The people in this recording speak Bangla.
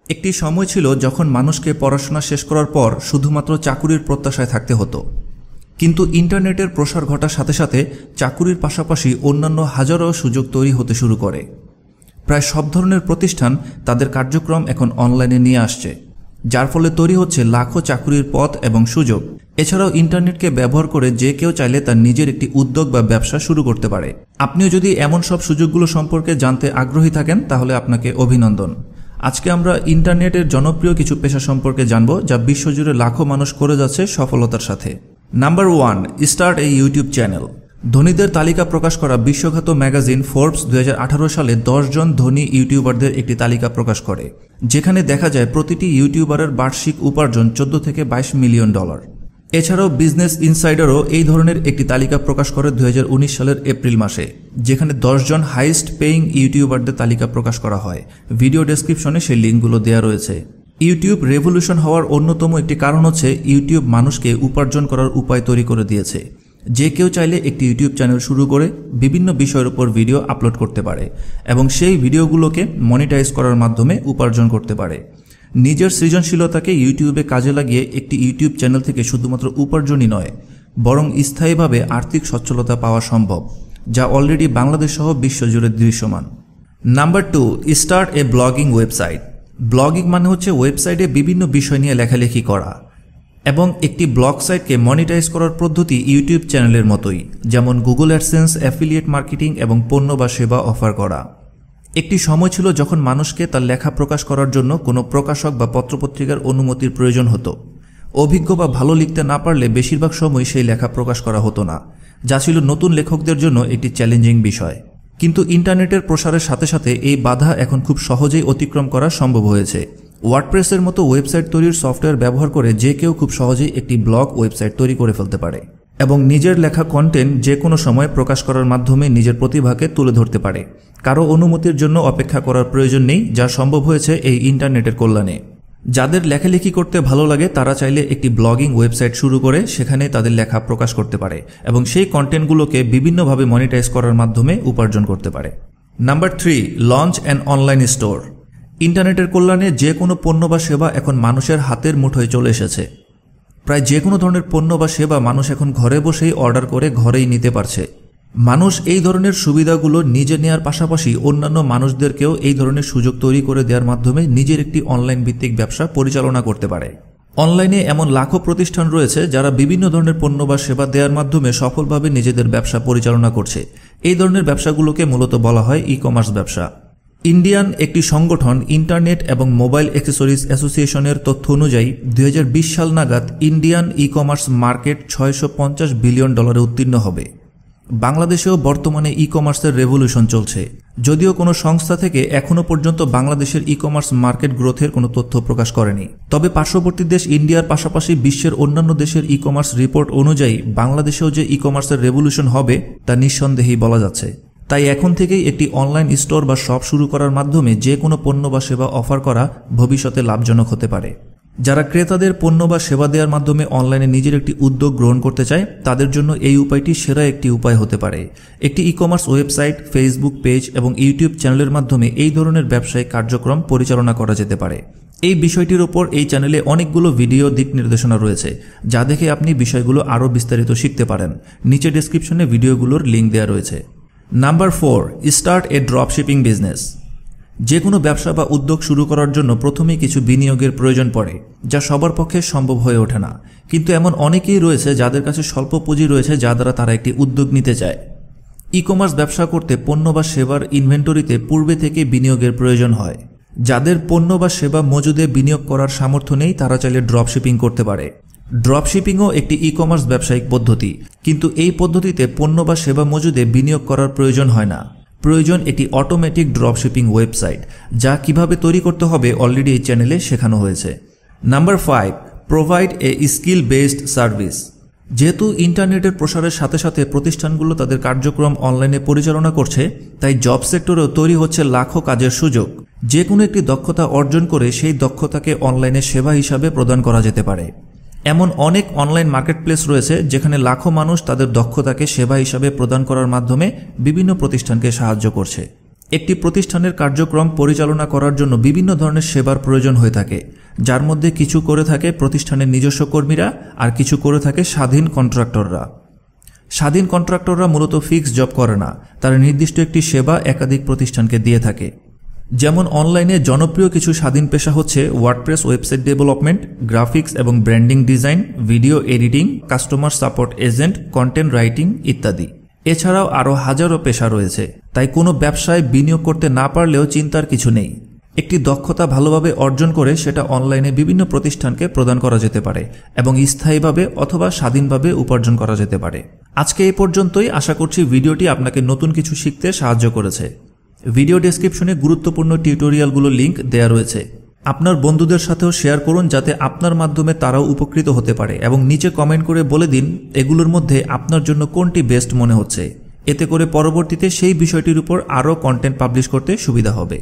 একটি সময় ছিল যখন মানুষকে পড়াশোনা শেষ করার পর শুধুমাত্র চাকুরির প্রত্যাশায় থাকতে হতো, কিন্তু ইন্টারনেটের প্রসার ঘটার সাথে সাথে চাকুরির পাশাপাশি অন্যান্য হাজারো সুযোগ তৈরি হতে শুরু করে। প্রায় সব ধরনের প্রতিষ্ঠান তাদের কার্যক্রম এখন অনলাইনে নিয়ে আসছে, যার ফলে তৈরি হচ্ছে লাখো চাকুরির পথ এবং সুযোগ। এছাড়াও ইন্টারনেটকে ব্যবহার করে যে কেউ চাইলে তার নিজের একটি উদ্যোগ বা ব্যবসা শুরু করতে পারে। আপনিও যদি এমন সব সুযোগগুলো সম্পর্কে জানতে আগ্রহী থাকেন তাহলে আপনাকে অভিনন্দন। আজকে আমরা ইন্টারনেটের জনপ্রিয় কিছু পেশা সম্পর্কে জানব যা বিশ্বজুড়ে লাখো মানুষ করে যাচ্ছে সফলতার সাথে। নাম্বার 1, স্টার্ট এ ইউটিউব চ্যানেল। ধনীদের তালিকা প্রকাশ করা বিশ্বখ্যাত ম্যাগাজিন ফোর্বস 2018 সালে 10 জন ধনী ইউটিউবারদের একটি তালিকা প্রকাশ করে, যেখানে দেখা যায় প্রতিটি ইউটিউবারের বার্ষিক উপার্জন 14 থেকে 22 মিলিয়ন ডলার। এছাড়াও বিজনেস ইনসাইডারও এই ধরনের একটি তালিকা প্রকাশ করে 2019 সালের এপ্রিল মাসে, যেখানে 10 জন হাইয়েস্ট পেইং ইউটিউবারদের তালিকা প্রকাশ করা হয়। ভিডিও ডেসক্রিপশনে সেই লিঙ্কগুলো দেওয়া রয়েছে। ইউটিউব রেভলিউশন হওয়ার অন্যতম একটি কারণ হচ্ছে ইউটিউব মানুষকে উপার্জন করার উপায় তৈরি করে দিয়েছে। যে কেউ চাইলে একটি ইউটিউব চ্যানেল শুরু করে বিভিন্ন বিষয়ের উপর ভিডিও আপলোড করতে পারে এবং সেই ভিডিওগুলোকে মনিটাইজ করার মাধ্যমে উপার্জন করতে পারে। নিজের সৃজনশীলতাকে ইউটিউবে কাজে লাগিয়ে একটি ইউটিউব চ্যানেল থেকে শুধুমাত্র উপার্জনই নয়, বরং স্থায়ীভাবে আর্থিক সচ্ছলতা পাওয়া সম্ভব, যা অলরেডি বাংলাদেশ সহ বিশ্বজুড়ে দৃশ্যমান। নাম্বার 2, স্টার্ট এ ব্লগিং ওয়েবসাইট। ব্লগিং মানে হচ্ছে ওয়েবসাইটে বিভিন্ন বিষয় নিয়ে লেখালেখি করা, এবং একটি ব্লগ সাইটকে মনিটাইজ করার পদ্ধতি ইউটিউব চ্যানেলের মতোই, যেমন গুগল অ্যাডসেন্স, অ্যাফিলিয়েট মার্কেটিং এবং পণ্য বা সেবা অফার করা। একটি সময় ছিল যখন মানুষকে তার লেখা প্রকাশ করার জন্য কোনো প্রকাশক বা পত্রপত্রিকার অনুমতির প্রয়োজন হতো। অভিজ্ঞ বা ভালো লিখতে না পারলে বেশিরভাগ সময় সেই লেখা প্রকাশ করা হতো না, যা ছিল নতুন লেখকদের জন্য একটি চ্যালেঞ্জিং বিষয়। কিন্তু ইন্টারনেটের প্রসারের সাথে সাথে এই বাধা এখন খুব সহজেই অতিক্রম করা সম্ভব হয়েছে। ওয়ার্ডপ্রেসের মতো ওয়েবসাইট তৈরির সফটওয়্যার ব্যবহার করে যে কেউ খুব সহজেই একটি ব্লগ ওয়েবসাইট তৈরি করে ফেলতে পারে এবং নিজের লেখা কন্টেন্ট যে কোনো সময় প্রকাশ করার মাধ্যমে নিজের প্রতিভাকে তুলে ধরতে পারে। কারো অনুমতির জন্য অপেক্ষা করার প্রয়োজন নেই, যা সম্ভব হয়েছে এই ইন্টারনেটের কল্যাণে। যাদের লেখালেখি করতে ভালো লাগে তারা চাইলে একটি ব্লগিং ওয়েবসাইট শুরু করে সেখানে তাদের লেখা প্রকাশ করতে পারে এবং সেই কন্টেন্টগুলোকে বিভিন্নভাবে মনিটাইজ করার মাধ্যমে উপার্জন করতে পারে। Number 3, launch an online store. ইন্টারনেটের কল্যাণে যে কোনো পণ্য বা সেবা এখন মানুষের হাতের মুঠোয় চলে এসেছে। প্রায় যে কোনো ধরনের পণ্য বা সেবা মানুষ এখন ঘরে বসেই অর্ডার করে ঘরেই নিতে পারছে। মানুষ এই ধরনের সুবিধাগুলো নিজে নেওয়ার পাশাপাশি অন্যান্য মানুষদেরকেও এই ধরনের সুযোগ তৈরি করে দেওয়ার মাধ্যমে নিজের একটি অনলাইন ভিত্তিক ব্যবসা পরিচালনা করতে পারে। অনলাইনে এমন লাখো প্রতিষ্ঠান রয়েছে যারা বিভিন্ন ধরনের পণ্য বা সেবা দেওয়ার মাধ্যমে সফলভাবে নিজেদের ব্যবসা পরিচালনা করছে। এই ধরনের ব্যবসাগুলোকে মূলত বলা হয় ই কমার্স ব্যবসা। ইন্ডিয়ান একটি সংগঠন ইন্টারনেট এবং মোবাইল অ্যাক্সেসরিজ অ্যাসোসিয়েশনের তথ্য অনুযায়ী 2020 সাল নাগাদ Indian e commerce market $650 billion উত্তীর্ণ হবে। বাংলাদেশেও বর্তমানে ই কমার্সের রেভলিউশন চলছে, যদিও কোনো সংস্থা থেকে এখনও পর্যন্ত বাংলাদেশের ই কমার্স মার্কেট গ্রোথের কোনো তথ্য প্রকাশ করেনি। তবে পার্শ্ববর্তী দেশ ইন্ডিয়ার পাশাপাশি বিশ্বের অন্যান্য দেশের ই কমার্স রিপোর্ট অনুযায়ী বাংলাদেশেও যে ই কমার্সের রেভলিউশন হবে তা নিঃসন্দেহেই বলা যাচ্ছে। তাই এখন থেকেই একটি অনলাইন স্টোর বা শপ শুরু করার মাধ্যমে যে কোনো পণ্য বা সেবা অফার করা ভবিষ্যতে লাভজনক হতে পারে। যারা ক্রেতাদের পণ্য বা সেবা দেওয়ার মাধ্যমে অনলাইনে নিজের একটি উদ্যোগ গ্রহণ করতে চায় তাদের জন্য এই উপায়টি সেরা একটি উপায় হতে পারে। একটি e commerce website, Facebook page এবং ইউটিউব চ্যানেলের মাধ্যমে এই ধরনের ব্যবসায়িক কার্যক্রম পরিচালনা করা যেতে পারে। এই বিষয়টির উপর এই চ্যানেলে অনেকগুলো ভিডিও দিক নির্দেশনা রয়েছে, যা দেখে আপনি বিষয়গুলো আরও বিস্তারিত শিখতে পারেন। নিচে ডেসক্রিপশনে ভিডিওগুলোর লিঙ্ক দেওয়া রয়েছে। নাম্বার 4, স্টার্ট এ ড্রপশিপিং বিজনেস। যে কোনো ব্যবসা বা উদ্যোগ শুরু করার জন্য প্রথমেই কিছু বিনিয়োগের প্রয়োজন পড়ে, যা সবার পক্ষে সম্ভব হয়ে ওঠে না। কিন্তু এমন অনেকেই রয়েছে যাদের কাছে স্বল্প পুঁজি রয়েছে, যা দ্বারা তারা একটি উদ্যোগ নিতে চায়। ই কমার্স ব্যবসা করতে পণ্য বা সেবার ইনভেন্টরিতে পূর্বে থেকে বিনিয়োগের প্রয়োজন হয়। যাদের পণ্য বা সেবা মজুদে বিনিয়োগ করার সামর্থ্য নেই তারা চাইলে ড্রপশিপিং করতে পারে। ড্রপশিপিংও একটি ই কমার্স ব্যবসায়িক পদ্ধতি, কিন্তু এই পদ্ধতিতে পণ্য বা সেবা মজুদে বিনিয়োগ করার প্রয়োজন হয় না। প্রয়োজন একটি অটোমেটিক ড্রপশিপিং ওয়েবসাইট, যা কিভাবে তৈরি করতে হবে অলরেডি এই চ্যানেলে শেখানো হয়েছে। Number 5, provide a skill based service. যেহেতু ইন্টারনেটের প্রসারের সাথে সাথে প্রতিষ্ঠানগুলো তাদের কার্যক্রম অনলাইনে পরিচালনা করছে, তাই জব সেক্টরেও তৈরি হচ্ছে লাখো কাজের সুযোগ। যে কোনো একটি দক্ষতা অর্জন করে সেই দক্ষতাকে অনলাইনে সেবা হিসাবে প্রদান করা যেতে পারে। এমন অনেক অনলাইন মার্কেটপ্লেস রয়েছে যেখানে লাখো মানুষ তাদের দক্ষতাকে সেবা হিসাবে প্রদান করার মাধ্যমে বিভিন্ন প্রতিষ্ঠানকে সাহায্য করছে। একটি প্রতিষ্ঠানের কার্যক্রম পরিচালনা করার জন্য বিভিন্ন ধরনের সেবার প্রয়োজন হয়ে থাকে, যার মধ্যে কিছু করে থাকে প্রতিষ্ঠানের নিজস্ব কর্মীরা আর কিছু করে থাকে স্বাধীন কন্ট্রাক্টররা। স্বাধীন কন্ট্রাক্টররা মূলত ফিক্স জব করে না, তারা নির্দিষ্ট একটি সেবা একাধিক প্রতিষ্ঠানকে দিয়ে থাকে। যেমন অনলাইনে জনপ্রিয় কিছু স্বাধীন পেশা হচ্ছে ওয়ার্ডপ্রেস ওয়েবসাইট ডেভেলপমেন্ট, গ্রাফিক্স এবং branding design, video editing, customer support agent, content writing ইত্যাদি। এছাড়াও আরও হাজারো পেশা রয়েছে, তাই কোনো ব্যবসায় বিনিয়োগ করতে না পারলেও চিন্তার কিছু নেই। একটি দক্ষতা ভালোভাবে অর্জন করে সেটা অনলাইনে বিভিন্ন প্রতিষ্ঠানকে প্রদান করা যেতে পারে এবং স্থায়ীভাবে অথবা স্বাধীনভাবে উপার্জন করা যেতে পারে। আজকে এই পর্যন্তই। আশা করছি ভিডিওটি আপনাকে নতুন কিছু শিখতে সাহায্য করেছে। ভিডিও ডেসক্রিপশনে গুরুত্বপূর্ণ টিউটোরিয়ালগুলোর লিঙ্ক দেয়া রয়েছে। আপনার বন্ধুদের সাথেও শেয়ার করুন যাতে আপনার মাধ্যমে তারাও উপকৃত হতে পারে, এবং নিচে কমেন্ট করে বলে দিন এগুলোর মধ্যে আপনার জন্য কোনটি বেস্ট মনে হচ্ছে। এতে করে পরবর্তীতে সেই বিষয়টির উপর আরও কন্টেন্ট পাবলিশ করতে সুবিধা হবে।